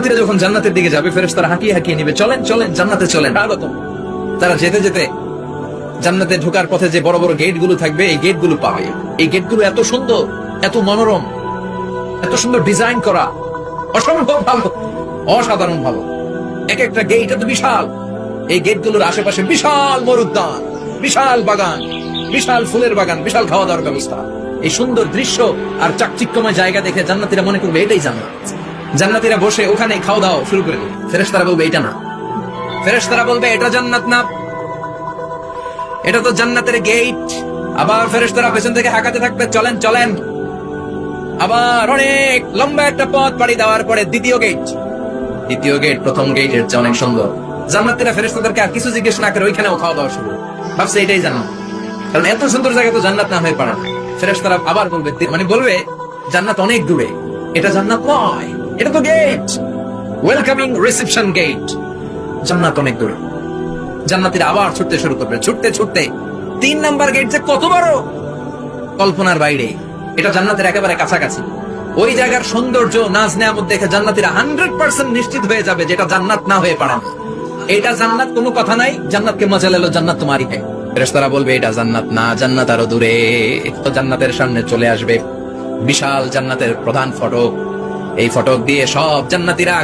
জান্নাতীরা যখন জান্নাতের দিকে যাবে, ফেরেশতারা হাঁকিয়ে হাঁকিয়ে নিবে, চলেন চলেন জান্নাতে চলেন। স্বাগতম। তারা যেতে যেতে জান্নাতে ঢোকার পথে যে বড় বড় গেট গুলো থাকবে, এই গেট গুলো পাবে। এই গেট গুলো এত সুন্দর, এত মনোরম, এত সুন্দর ডিজাইন করা, অসম্ভব ভালো, অসাধারণ ভালো। এক একটা গেট এত বিশাল। এই গেট গুলোর আশেপাশে বিশাল মরুদ্যান, বিশাল বাগান, বিশাল ফুলের বাগান, বিশাল খাওয়া দাওয়ার ব্যবস্থা। এই সুন্দর দৃশ্য আর চাকচিক্যময় জায়গা দেখে জান্নাতীরা মনে করবে এটাই জান্নাত। জান্নাতীরা বসে ওখানে খাওয়া দাওয়া শুরু করে দেবে। ফেরেশতারা বলবে এটা না। ফেরেশতারা বলবে এটা জান্নাত না, এটা তো জান্নাতের গেট। আবার ফেরেশতারা পেছন থেকে হাঁকাতে থাকবে, চলেন চলেন। আবার অনেক লম্বা একটা পথ পাড়ি দেওয়ার পরে দ্বিতীয় গেট। দ্বিতীয় গেট প্রথম গেটের চেয়ে অনেক সুন্দর। জান্নাতীরা ফেরেশতাদেরকে আর কিছু জিজ্ঞেস না করে ওইখানেও খাওয়া দাওয়া শুরু। ভাবছে এটাই জান্নাত, কারণ এত সুন্দর জায়গা তো জান্নাত না হয়ে পারে না। ফেরেশতারা আবার বলবে, মানে বলবে জান্নাত অনেক দূরে, এটা জান্নাত নয়, এটা তো গেট, ওয়েলকামিং রিসেপশন গেট। জান্নাত অনেক দূরে। জান্নাতীরা আবার ছুটতে শুরু করবে, ছুটতে ছুটতে 3 নাম্বার গেট যে কত বড়, কল্পনার বাইরে। এটা জান্নাতের একেবারে কাছাকাছি। ওই জায়গার সৌন্দর্য, নাজ নেয়ামত দেখে জান্নাতীরা 100% নিশ্চিত হয়ে যাবে যেটা জান্নাত না হয়ে পারে না। এটা জান্নাত, কোনো কথা নাই। জান্নাতকে মজা লেলো, জান্নাত তোমারই হয়। ফেরেশতারা বলবে এটা জান্নাত না, জান্নাত আরো দূরে। তো জান্নাতের সামনে চলে আসবে বিশাল জান্নাতের প্রধান ফটক। এই ফটক দিয়ে সব জান্নাতীরা